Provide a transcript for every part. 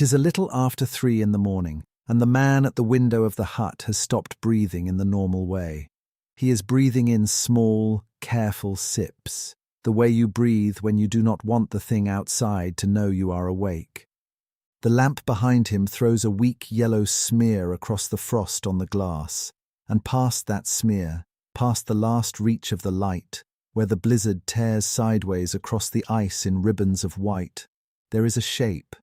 is a little after 3 in the morning, and the man at the window of the hut has stopped breathing in the normal way. He is breathing in small, careful sips, the way you breathe when you do not want the thing outside to know you are awake. The lamp behind him throws a weak yellow smear across the frost on the glass, and past that smear, past the last reach of the light, where the blizzard tears sideways across the ice in ribbons of white, there is a shape.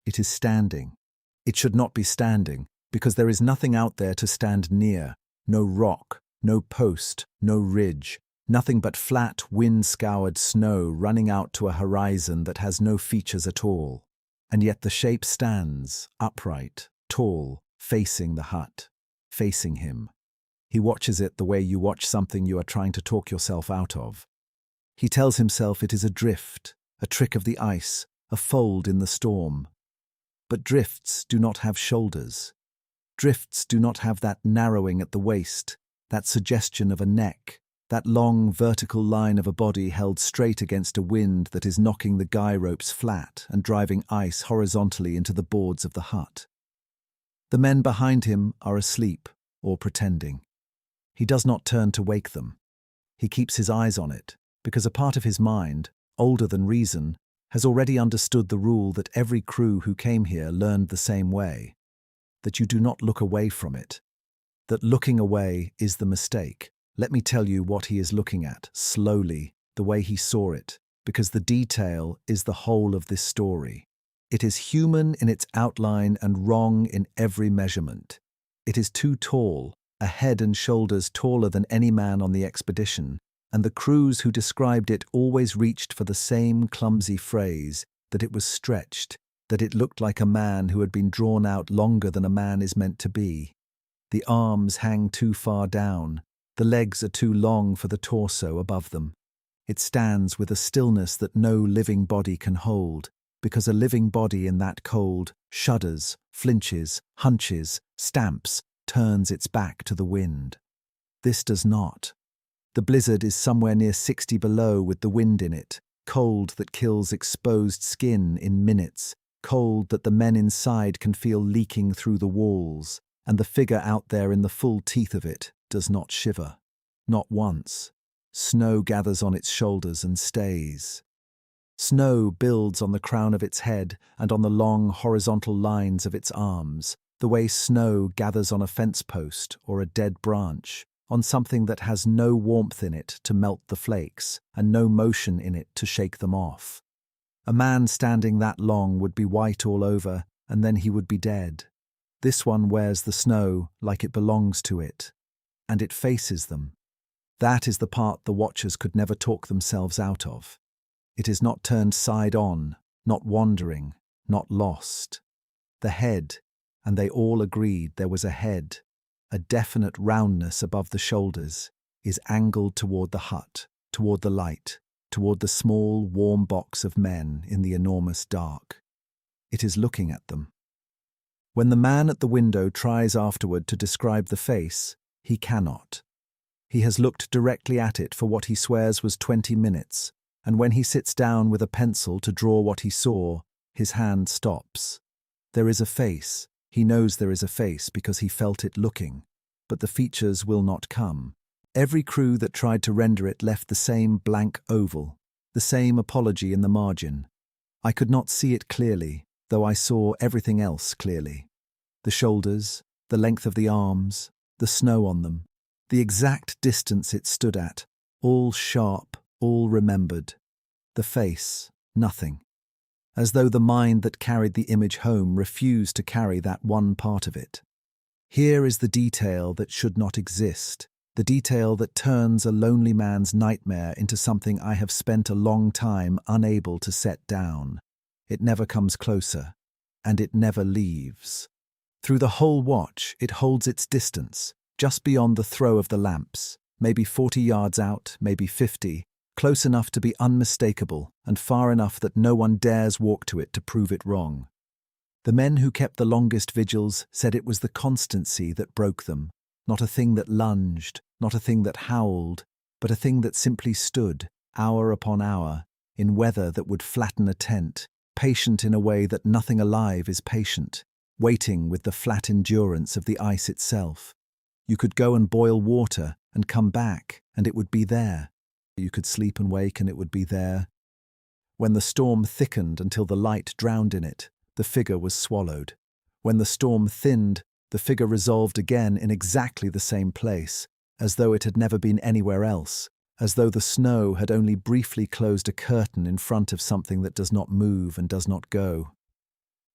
It is standing. It should not be standing, because there is nothing out there to stand near, no rock, no post, no ridge, nothing but flat, wind-scoured snow running out to a horizon that has no features at all. And yet the shape stands, upright, tall, facing the hut, facing him. He watches it the way you watch something you are trying to talk yourself out of. He tells himself it is a drift, a trick of the ice, a fold in the storm. But drifts do not have shoulders. Drifts do not have that narrowing at the waist, that suggestion of a neck, that long vertical line of a body held straight against a wind that is knocking the guy ropes flat and driving ice horizontally into the boards of the hut. The men behind him are asleep or pretending. He does not turn to wake them. He keeps his eyes on it, because a part of his mind, older than reason, has already understood the rule that every crew who came here learned the same way, that you do not look away from it, that looking away is the mistake. Let me tell you what he is looking at, slowly, the way he saw it, because the detail is the whole of this story. It is human in its outline and wrong in every measurement. It is too tall, a head and shoulders taller than any man on the expedition, and the crews who described it always reached for the same clumsy phrase, that it was stretched, that it looked like a man who had been drawn out longer than a man is meant to be. The arms hang too far down, the legs are too long for the torso above them. It stands with a stillness that no living body can hold, because a living body in that cold shudders, flinches, hunches, stamps, turns its back to the wind. This does not. The blizzard is somewhere near 60 below with the wind in it, cold that kills exposed skin in minutes, cold that the men inside can feel leaking through the walls, and the figure out there in the full teeth of it does not shiver. Not once. Snow gathers on its shoulders and stays. Snow builds on the crown of its head and on the long horizontal lines of its arms, the way snow gathers on a fence post or a dead branch, on something that has no warmth in it to melt the flakes and no motion in it to shake them off. A man standing that long would be white all over, and then he would be dead. This one wears the snow like it belongs to it, and it faces them. That is the part the watchers could never talk themselves out of. It is not turned side on, not wandering, not lost. The head, and they all agreed there was a head, a definite roundness above the shoulders, is angled toward the hut, toward the light, toward the small, warm box of men in the enormous dark. It is looking at them. When the man at the window tries afterward to describe the face, he cannot. He has looked directly at it for what he swears was 20 minutes, and when he sits down with a pencil to draw what he saw, his hand stops. There is a face. He knows there is a face because he felt it looking, but the features will not come. Every crew that tried to render it left the same blank oval, the same apology in the margin. I could not see it clearly, though I saw everything else clearly. The shoulders, the length of the arms, the snow on them, the exact distance it stood at, all sharp, all remembered. The face, nothing. As though the mind that carried the image home refused to carry that one part of it. Here is the detail that should not exist, the detail that turns a lonely man's nightmare into something I have spent a long time unable to set down. It never comes closer, and it never leaves. Through the whole watch, it holds its distance, just beyond the throw of the lamps, maybe 40 yards out, maybe 50, close enough to be unmistakable and far enough that no one dares walk to it to prove it wrong. The men who kept the longest vigils said it was the constancy that broke them, not a thing that lunged, not a thing that howled, but a thing that simply stood, hour upon hour, in weather that would flatten a tent, patient in a way that nothing alive is patient, waiting with the flat endurance of the ice itself. You could go and boil water and come back, and it would be there. You could sleep and wake, and it would be there. When the storm thickened until the light drowned in it, the figure was swallowed. When the storm thinned, the figure resolved again in exactly the same place, as though it had never been anywhere else, as though the snow had only briefly closed a curtain in front of something that does not move and does not go.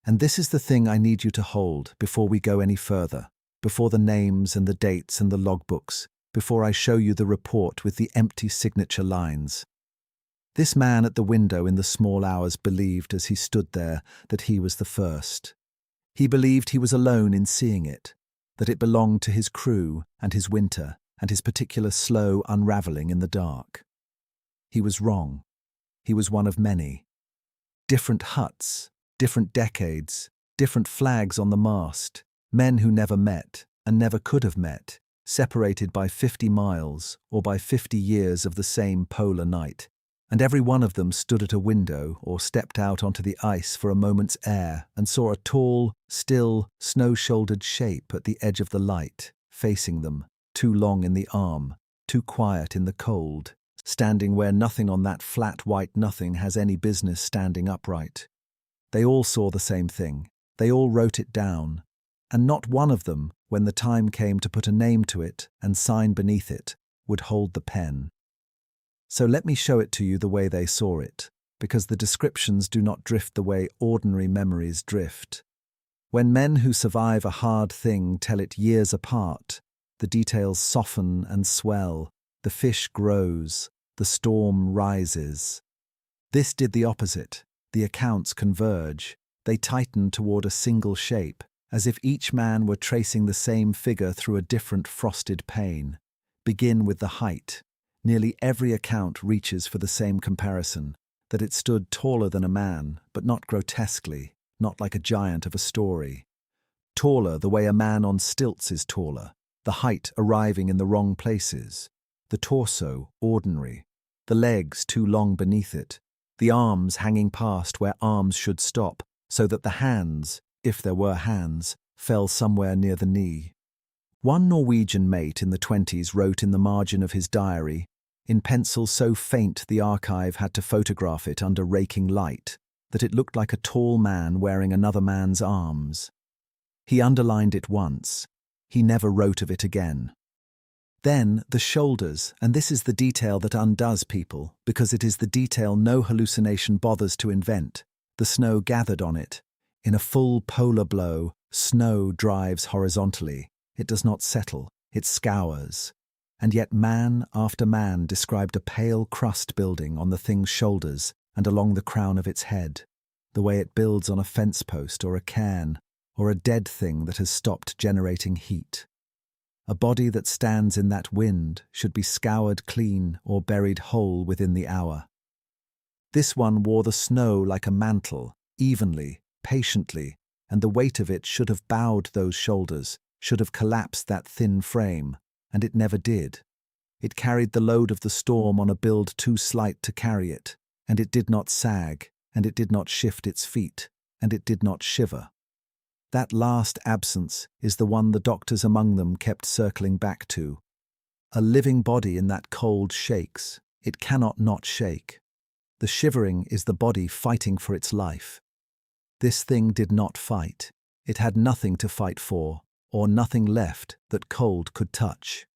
And this is the thing I need you to hold before we go any further, before the names and the dates and the logbooks, before I show you the report with the empty signature lines. This man at the window in the small hours believed, as he stood there, that he was the first. He believed he was alone in seeing it, that it belonged to his crew and his winter and his particular slow unravelling in the dark. He was wrong. He was one of many. Different huts, different decades, different flags on the mast, men who never met and never could have met, separated by 50 miles or by 50 years of the same polar night, and every one of them stood at a window or stepped out onto the ice for a moment's air and saw a tall, still, snow-shouldered shape at the edge of the light, facing them, too long in the arm, too quiet in the cold, standing where nothing on that flat white nothing has any business standing upright. They all saw the same thing. They all wrote it down. And not one of them, when the time came to put a name to it and sign beneath it, would hold the pen. So let me show it to you the way they saw it, because the descriptions do not drift the way ordinary memories drift. When men who survive a hard thing tell it years apart, the details soften and swell, the fish grows, the storm rises. This did the opposite. The accounts converge. They tighten toward a single shape, as if each man were tracing the same figure through a different frosted pane. Begin with the height. Nearly every account reaches for the same comparison, that it stood taller than a man, but not grotesquely, not like a giant of a story. Taller the way a man on stilts is taller, the height arriving in the wrong places, the torso ordinary, the legs too long beneath it, the arms hanging past where arms should stop, so that the hands, if there were hands, fell somewhere near the knee. One Norwegian mate in the 20s wrote in the margin of his diary, in pencil so faint the archive had to photograph it under raking light, that it looked like a tall man wearing another man's arms. He underlined it once. He never wrote of it again. Then the shoulders, and this is the detail that undoes people, because it is the detail no hallucination bothers to invent. The snow gathered on it. In a full polar blow, snow drives horizontally. It does not settle, it scours. And yet man after man described a pale crust building on the thing's shoulders and along the crown of its head, the way it builds on a fence post or a cairn, or a dead thing that has stopped generating heat. A body that stands in that wind should be scoured clean or buried whole within the hour. This one wore the snow like a mantle, evenly, patiently, and the weight of it should have bowed those shoulders, should have collapsed that thin frame, and it never did. It carried the load of the storm on a build too slight to carry it, and it did not sag, and it did not shift its feet, and it did not shiver. That last absence is the one the doctors among them kept circling back to. A living body in that cold shakes. It cannot not shake. The shivering is the body fighting for its life. This thing did not fight. It had nothing to fight for, or nothing left that cold could touch.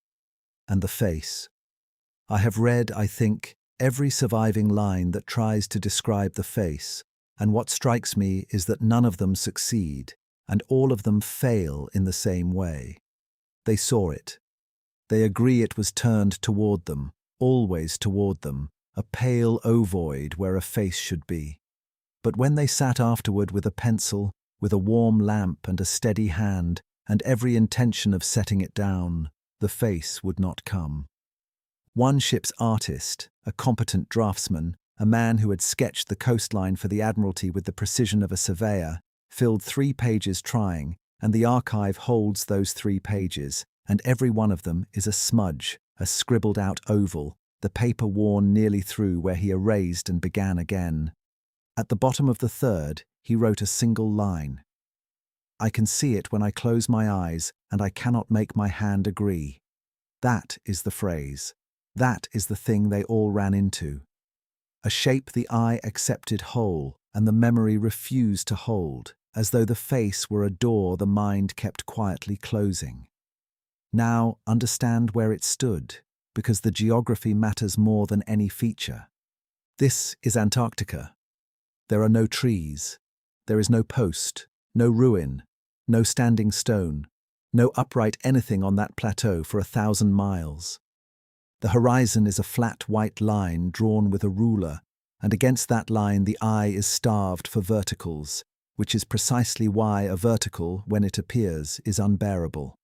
And the face. I have read, I think, every surviving line that tries to describe the face, and what strikes me is that none of them succeed, and all of them fail in the same way. They saw it. They agree it was turned toward them, always toward them, a pale ovoid where a face should be. But when they sat afterward with a pencil, with a warm lamp and a steady hand, and every intention of setting it down, the face would not come. One ship's artist, a competent draftsman, a man who had sketched the coastline for the Admiralty with the precision of a surveyor, filled 3 pages trying, and the archive holds those 3 pages, and every one of them is a smudge, a scribbled-out oval, the paper worn nearly through where he erased and began again. At the bottom of the third, he wrote a single line. I can see it when I close my eyes, and I cannot make my hand agree. That is the phrase. That is the thing they all ran into. A shape the eye accepted whole, and the memory refused to hold, as though the face were a door the mind kept quietly closing. Now understand where it stood, because the geography matters more than any feature. This is Antarctica. There are no trees. There is no post, no ruin, no standing stone, no upright anything on that plateau for 1,000 miles. The horizon is a flat white line drawn with a ruler, and against that line the eye is starved for verticals, which is precisely why a vertical, when it appears, is unbearable.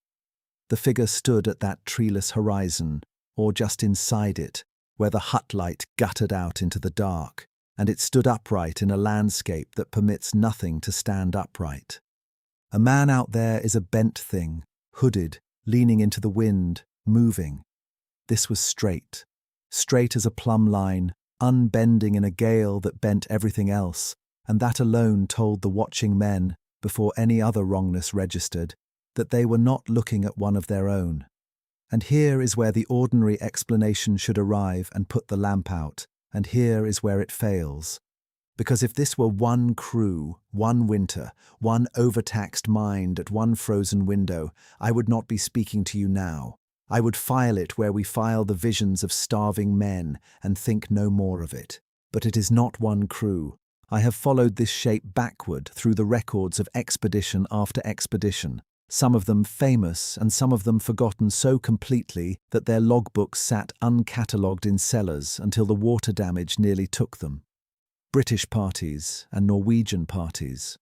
The figure stood at that treeless horizon, or just inside it, where the hut light guttered out into the dark, and it stood upright in a landscape that permits nothing to stand upright. A man out there is a bent thing, hooded, leaning into the wind, moving. This was straight as a plumb line, unbending in a gale that bent everything else, and that alone told the watching men, before any other wrongness registered, that they were not looking at one of their own. And here is where the ordinary explanation should arrive and put the lamp out, and here is where it fails. Because if this were one crew, one winter, one overtaxed mind at one frozen window, I would not be speaking to you now. I would file it where we file the visions of starving men and think no more of it. But it is not one crew. I have followed this shape backward through the records of expedition after expedition, some of them famous and some of them forgotten so completely that their logbooks sat uncatalogued in cellars until the water damage nearly took them. British parties and Norwegian parties,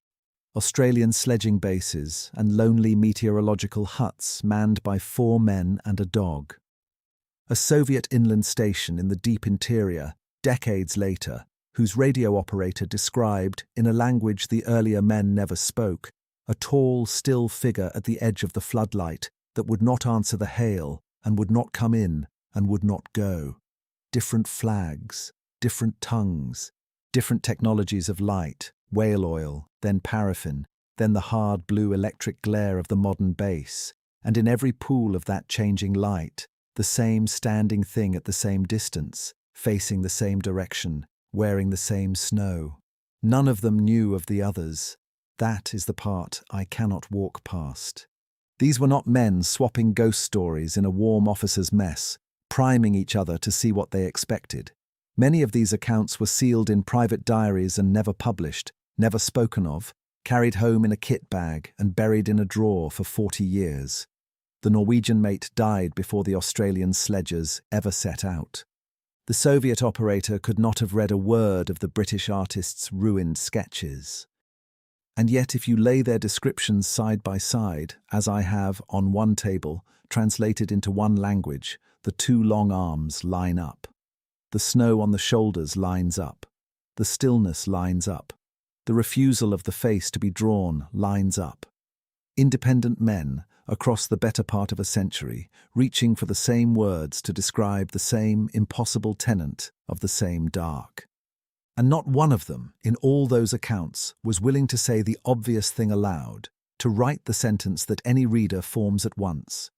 Australian sledging bases and lonely meteorological huts manned by 4 men and a dog. A Soviet inland station in the deep interior, decades later, whose radio operator described, in a language the earlier men never spoke, a tall, still figure at the edge of the floodlight that would not answer the hail and would not come in and would not go. Different flags, different tongues, different technologies of light, whale oil, then paraffin, then the hard blue electric glare of the modern base, and in every pool of that changing light, the same standing thing at the same distance, facing the same direction, wearing the same snow. None of them knew of the others. That is the part I cannot walk past. These were not men swapping ghost stories in a warm officers' mess, priming each other to see what they expected. Many of these accounts were sealed in private diaries and never published, never spoken of, carried home in a kit bag and buried in a drawer for 40 years. The Norwegian mate died before the Australian sledgers ever set out. The Soviet operator could not have read a word of the British artist's ruined sketches. And yet if you lay their descriptions side by side, as I have on one table, translated into one language, the 2 long arms line up. The snow on the shoulders lines up. The stillness lines up. The refusal of the face to be drawn lines up. Independent men, across the better part of a century, reaching for the same words to describe the same impossible tenant of the same dark. And not one of them, in all those accounts, was willing to say the obvious thing aloud, to write the sentence that any reader forms at once.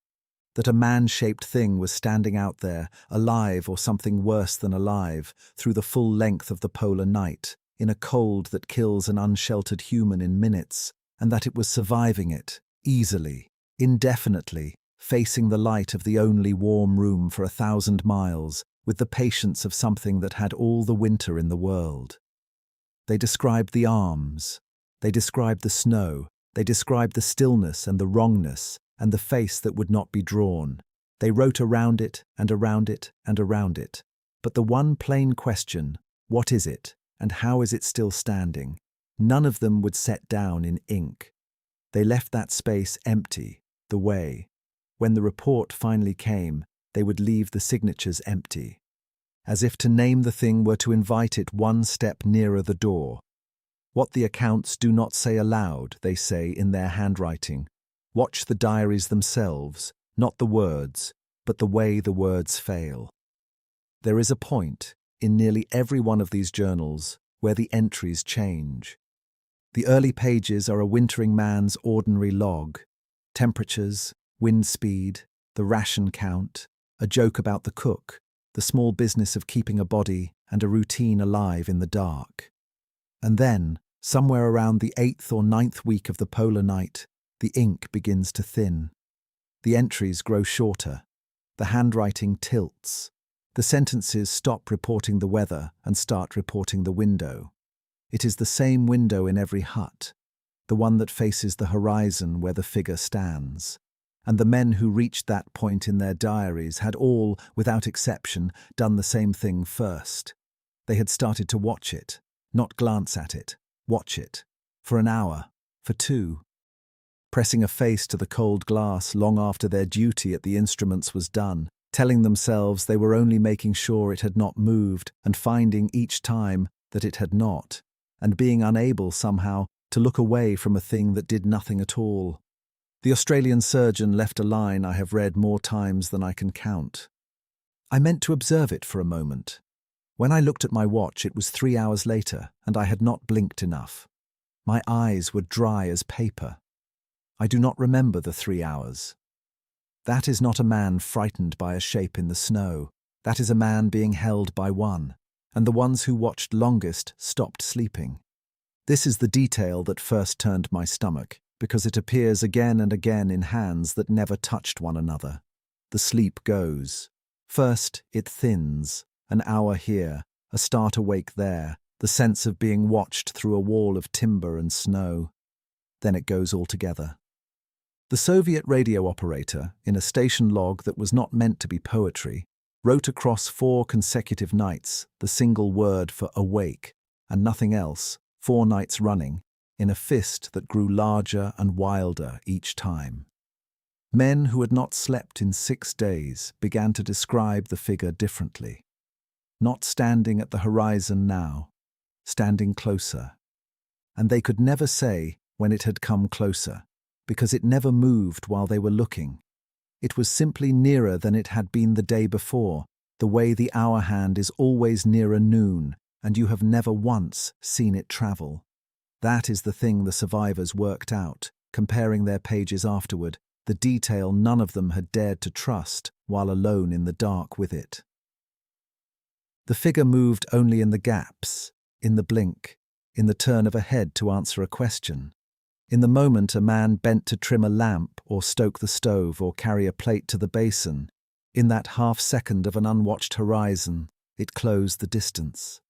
That a man-shaped thing was standing out there, alive or something worse than alive, through the full length of the polar night, in a cold that kills an unsheltered human in minutes, and that it was surviving it, easily, indefinitely, facing the light of the only warm room for 1,000 miles, with the patience of something that had all the winter in the world. They described the arms, they described the snow, they described the stillness and the wrongness, and the face that would not be drawn. They wrote around it and around it and around it. But the one plain question, what is it, and how is it still standing, none of them would set down in ink. They left that space empty, the way. When the report finally came, they would leave the signatures empty. As if to name the thing were to invite it one step nearer the door. What the accounts do not say aloud, they say in their handwriting. Watch the diaries themselves, not the words, but the way the words fail. There is a point, in nearly every one of these journals, where the entries change. The early pages are a wintering man's ordinary log. Temperatures, wind speed, the ration count, a joke about the cook, the small business of keeping a body and a routine alive in the dark. And then, somewhere around the 8th or 9th week of the polar night, the ink begins to thin. The entries grow shorter. The handwriting tilts. The sentences stop reporting the weather and start reporting the window. It is the same window in every hut, the one that faces the horizon where the figure stands. And the men who reached that point in their diaries had all, without exception, done the same thing first. They had started to watch it, not glance at it, watch it, for an hour, for 2. Pressing a face to the cold glass long after their duty at the instruments was done, telling themselves they were only making sure it had not moved and finding each time that it had not, and being unable somehow to look away from a thing that did nothing at all. The Australian surgeon left a line I have read more times than I can count. I meant to observe it for a moment. When I looked at my watch, it was 3 hours later, and I had not blinked enough. My eyes were dry as paper. I do not remember the 3 hours. That is not a man frightened by a shape in the snow. That is a man being held by one, and the ones who watched longest stopped sleeping. This is the detail that first turned my stomach, because it appears again and again in hands that never touched one another. The sleep goes. First, it thins, an hour here, a start awake there, the sense of being watched through a wall of timber and snow. Then it goes altogether. The Soviet radio operator, in a station log that was not meant to be poetry, wrote across 4 consecutive nights the single word for awake, and nothing else, 4 nights running, in a fist that grew larger and wilder each time. Men who had not slept in 6 days began to describe the figure differently. Not standing at the horizon now, standing closer. And they could never say when it had come closer, because it never moved while they were looking. It was simply nearer than it had been the day before, the way the hour hand is always nearer noon, and you have never once seen it travel. That is the thing the survivors worked out, comparing their pages afterward, the detail none of them had dared to trust while alone in the dark with it. The figure moved only in the gaps, in the blink, in the turn of a head to answer a question. In the moment a man bent to trim a lamp or stoke the stove or carry a plate to the basin, in that half-second of an unwatched horizon, it closed the distance.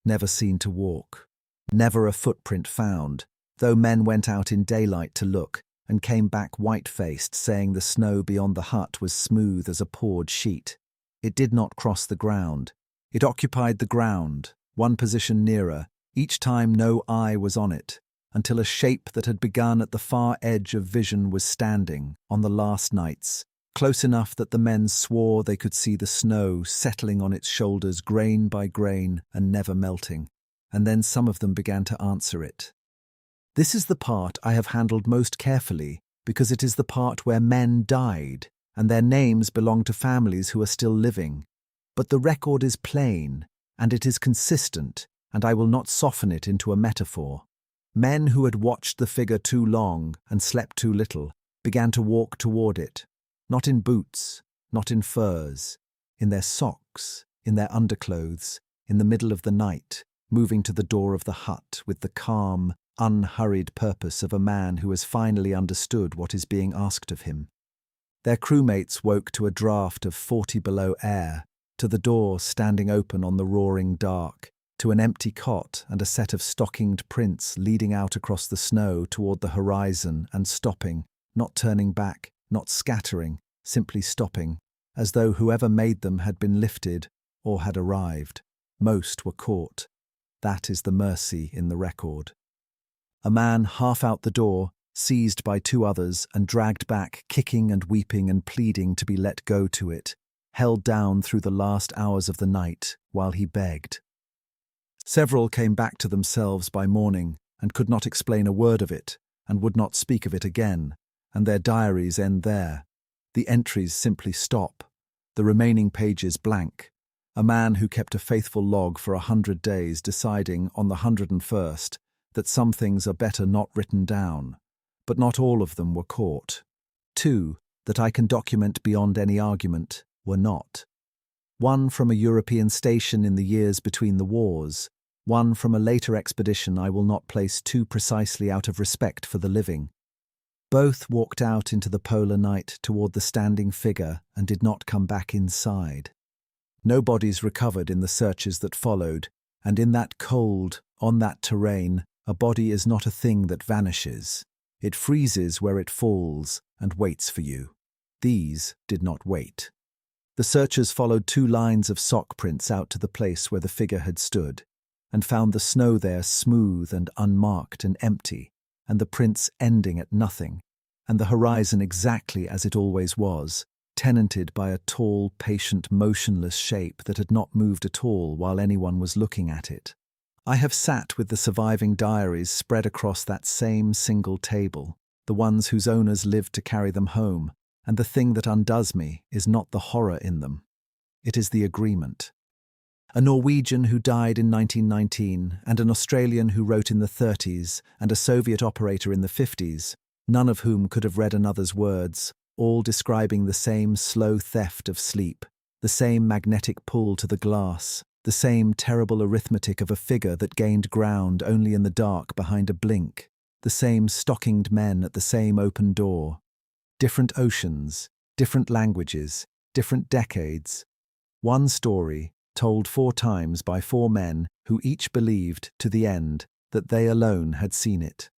Never seen to walk. Never a footprint found, though men went out in daylight to look and came back white-faced, saying the snow beyond the hut was smooth as a poured sheet. It did not cross the ground. It occupied the ground, one position nearer, each time no eye was on it, until a shape that had begun at the far edge of vision was standing, on the last nights, close enough that the men swore they could see the snow settling on its shoulders grain by grain and never melting, and then some of them began to answer it. This is the part I have handled most carefully, because it is the part where men died, and their names belong to families who are still living. But the record is plain, and it is consistent, and I will not soften it into a metaphor. Men who had watched the figure too long and slept too little began to walk toward it, not in boots, not in furs, in their socks, in their underclothes, in the middle of the night, moving to the door of the hut with the calm, unhurried purpose of a man who has finally understood what is being asked of him. Their crewmates woke to a draught of 40 below air, to the door standing open on the roaring dark, to an empty cot and a set of stockinged prints leading out across the snow toward the horizon and stopping, not turning back, not scattering, simply stopping, as though whoever made them had been lifted or had arrived. Most were caught. That is the mercy in the record. A man half out the door, seized by 2 others and dragged back, kicking and weeping and pleading to be let go to it, held down through the last hours of the night while he begged. Several came back to themselves by morning and could not explain a word of it and would not speak of it again, and their diaries end there. The entries simply stop, the remaining pages blank. A man who kept a faithful log for 100 days, deciding on the 101st that some things are better not written down, but not all of them were caught. 2 that I can document beyond any argument were not. 1 from a European station in the years between the wars, 1 from a later expedition I will not place too precisely out of respect for the living. Both walked out into the polar night toward the standing figure and did not come back inside. No bodies recovered in the searches that followed, and in that cold, on that terrain, a body is not a thing that vanishes. It freezes where it falls and waits for you. These did not wait. The searchers followed 2 lines of sock prints out to the place where the figure had stood, and found the snow there smooth and unmarked and empty, and the prints ending at nothing, and the horizon exactly as it always was, tenanted by a tall, patient, motionless shape that had not moved at all while anyone was looking at it. I have sat with the surviving diaries spread across that same single table, the ones whose owners lived to carry them home, and the thing that undoes me is not the horror in them. It is the agreement. A Norwegian who died in 1919, and an Australian who wrote in the 30s, and a Soviet operator in the 50s, none of whom could have read another's words, all describing the same slow theft of sleep, the same magnetic pull to the glass, the same terrible arithmetic of a figure that gained ground only in the dark behind a blink, the same stockinged men at the same open door. Different oceans, different languages, different decades. One story, told 4 times by 4 men who each believed, to the end, that they alone had seen it.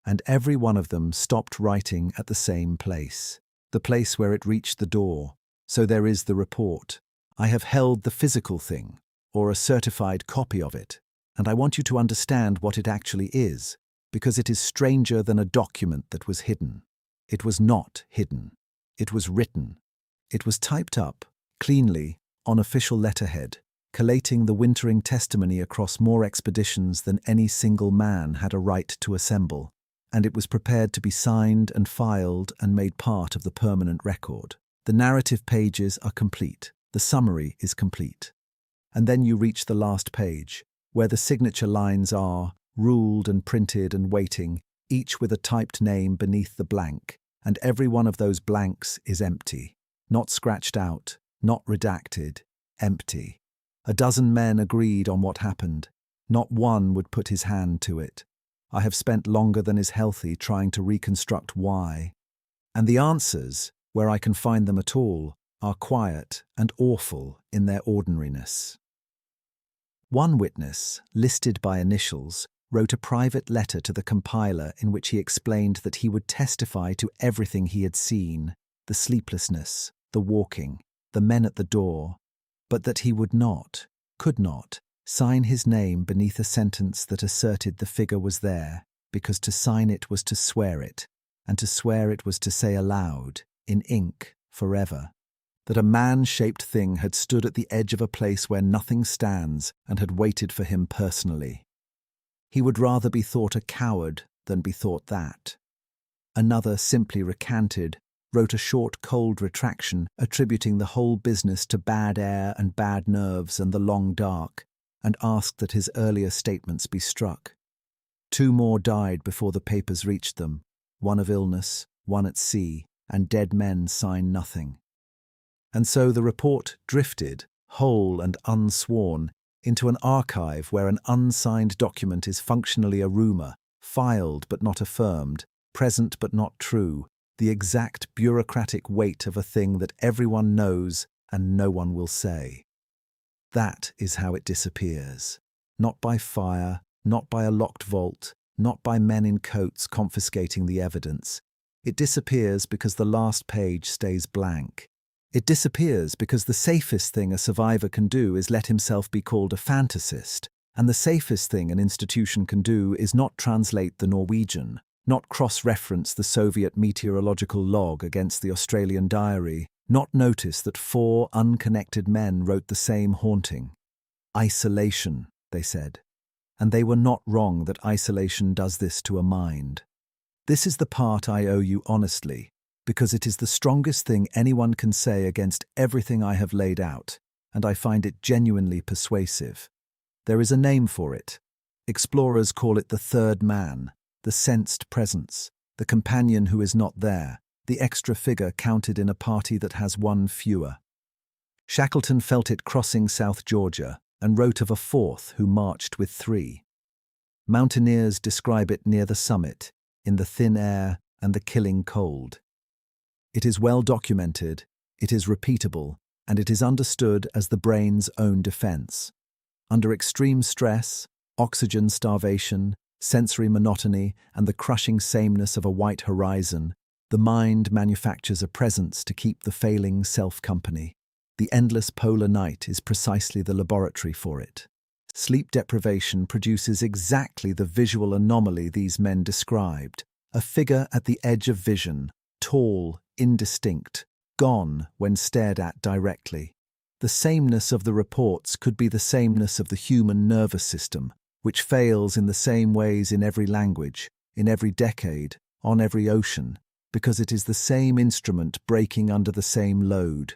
And every one of them stopped writing at the same place, the place where it reached the door. So there is the report. I have held the physical thing, or a certified copy of it, and I want you to understand what it actually is, because it is stranger than a document that was hidden. It was not hidden. It was written. It was typed up, cleanly, on official letterhead, collating the wintering testimony across more expeditions than any single man had a right to assemble, and it was prepared to be signed and filed and made part of the permanent record. The narrative pages are complete. The summary is complete. And then you reach the last page, where the signature lines are, ruled and printed and waiting, each with a typed name beneath the blank, and every one of those blanks is empty, not scratched out, not redacted, empty. 12 men agreed on what happened. Not one would put his hand to it. I have spent longer than is healthy trying to reconstruct why. And the answers, where I can find them at all, are quiet and awful in their ordinariness. One witness, listed by initials, wrote a private letter to the compiler in which he explained that he would testify to everything he had seen, the sleeplessness, the walking, the men at the door, but that he would not, could not, sign his name beneath a sentence that asserted the figure was there, because to sign it was to swear it, and to swear it was to say aloud, in ink, forever, that a man-shaped thing had stood at the edge of a place where nothing stands and had waited for him personally. He would rather be thought a coward than be thought that. Another simply recanted, wrote a short, cold retraction attributing the whole business to bad air and bad nerves and the long dark, and asked that his earlier statements be struck. 2 more died before the papers reached them, 1 of illness, 1 at sea, and dead men sign nothing. And so the report drifted, whole and unsworn, into an archive where an unsigned document is functionally a rumour, filed but not affirmed, present but not true, the exact bureaucratic weight of a thing that everyone knows and no one will say. That is how it disappears. Not by fire, not by a locked vault, not by men in coats confiscating the evidence. It disappears because the last page stays blank. It disappears because the safest thing a survivor can do is let himself be called a fantasist, and the safest thing an institution can do is not translate the Norwegian, not cross-reference the Soviet meteorological log against the Australian diary, not notice that 4 unconnected men wrote the same haunting. Isolation, they said. And they were not wrong that isolation does this to a mind. This is the part I owe you honestly, because it is the strongest thing anyone can say against everything I have laid out, and I find it genuinely persuasive. There is a name for it. Explorers call it the third man, the sensed presence, the companion who is not there, the extra figure counted in a party that has one fewer. Shackleton felt it crossing South Georgia and wrote of a fourth who marched with 3. Mountaineers describe it near the summit, in the thin air and the killing cold. It is well documented, it is repeatable, and it is understood as the brain's own defense. Under extreme stress, oxygen starvation, sensory monotony, and the crushing sameness of a white horizon, the mind manufactures a presence to keep the failing self company. The endless polar night is precisely the laboratory for it. Sleep deprivation produces exactly the visual anomaly these men described, a figure at the edge of vision, tall, indistinct, gone when stared at directly. The sameness of the reports could be the sameness of the human nervous system, which fails in the same ways in every language, in every decade, on every ocean, because it is the same instrument breaking under the same load.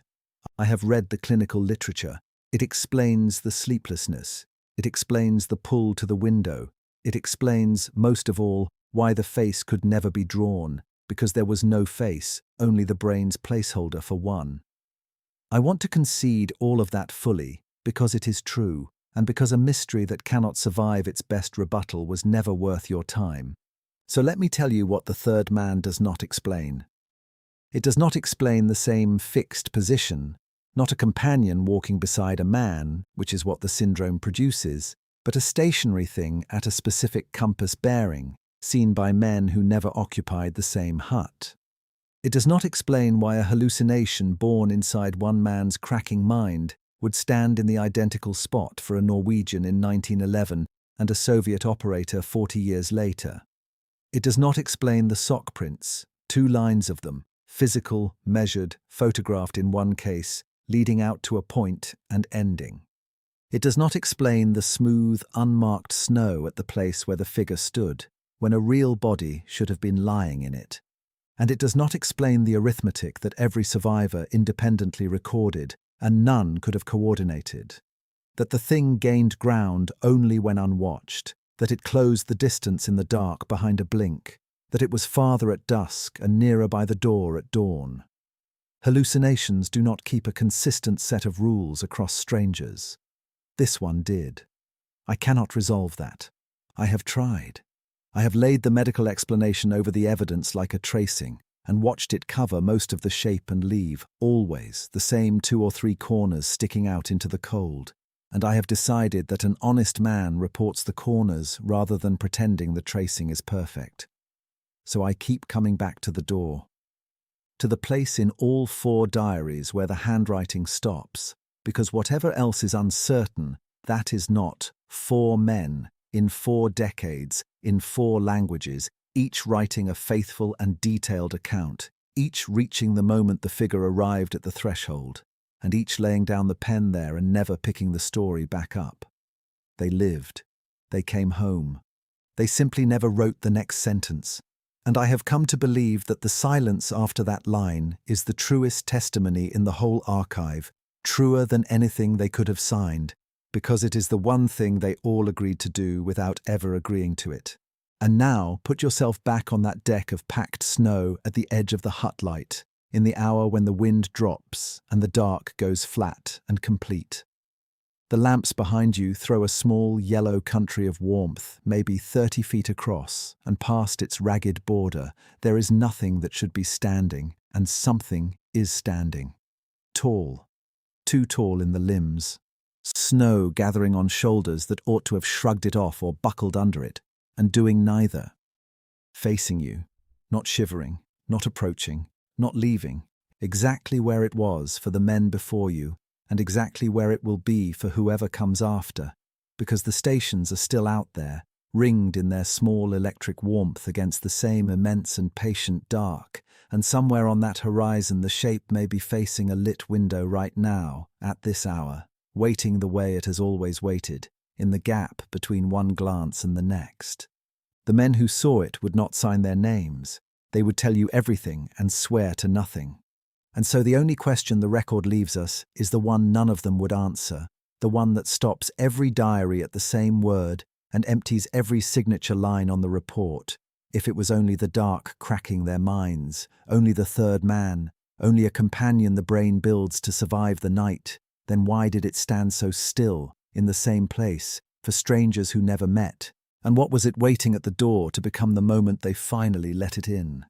I have read the clinical literature. It explains the sleeplessness. It explains the pull to the window. It explains, most of all, why the face could never be drawn, because there was no face, only the brain's placeholder for one. I want to concede all of that fully, because it is true, and because a mystery that cannot survive its best rebuttal was never worth your time. So let me tell you what the third man does not explain. It does not explain the same fixed position, not a companion walking beside a man, which is what the syndrome produces, but a stationary thing at a specific compass bearing, seen by men who never occupied the same hut. It does not explain why a hallucination born inside one man's cracking mind would stand in the identical spot for a Norwegian in 1911 and a Soviet operator 40 years later. It does not explain the sock prints, 2 lines of them, physical, measured, photographed in one case, leading out to a point and ending. It does not explain the smooth, unmarked snow at the place where the figure stood, when a real body should have been lying in it. And it does not explain the arithmetic that every survivor independently recorded and none could have coordinated. That the thing gained ground only when unwatched, that it closed the distance in the dark behind a blink, that it was farther at dusk and nearer by the door at dawn. Hallucinations do not keep a consistent set of rules across strangers. This one did. I cannot resolve that. I have tried. I have laid the medical explanation over the evidence like a tracing, and watched it cover most of the shape and leave, always, the same 2 or 3 corners sticking out into the cold, and I have decided that an honest man reports the corners rather than pretending the tracing is perfect. So I keep coming back to the door, to the place in all 4 diaries where the handwriting stops, because whatever else is uncertain, that is not 4 men, in 4 decades, in 4 languages, each writing a faithful and detailed account, each reaching the moment the figure arrived at the threshold, and each laying down the pen there and never picking the story back up. They lived. They came home. They simply never wrote the next sentence. And I have come to believe that the silence after that line is the truest testimony in the whole archive, truer than anything they could have signed, because it is the one thing they all agreed to do without ever agreeing to it. And now put yourself back on that deck of packed snow at the edge of the hut light, in the hour when the wind drops and the dark goes flat and complete. The lamps behind you throw a small yellow country of warmth, maybe 30 feet across, and past its ragged border there is nothing that should be standing, and something is standing. Tall, too tall in the limbs. Snow gathering on shoulders that ought to have shrugged it off or buckled under it, and doing neither. Facing you, not shivering, not approaching, not leaving, exactly where it was for the men before you, and exactly where it will be for whoever comes after, because the stations are still out there, ringed in their small electric warmth against the same immense and patient dark, and somewhere on that horizon the shape may be facing a lit window right now, at this hour, waiting the way it has always waited, in the gap between one glance and the next. The men who saw it would not sign their names. They would tell you everything and swear to nothing. And so the only question the record leaves us is the one none of them would answer, the one that stops every diary at the same word and empties every signature line on the report. If it was only the dark cracking their minds, only the third man, only a companion the brain builds to survive the night, then why did it stand so still, in the same place, for strangers who never met? And what was it waiting at the door to become the moment they finally let it in?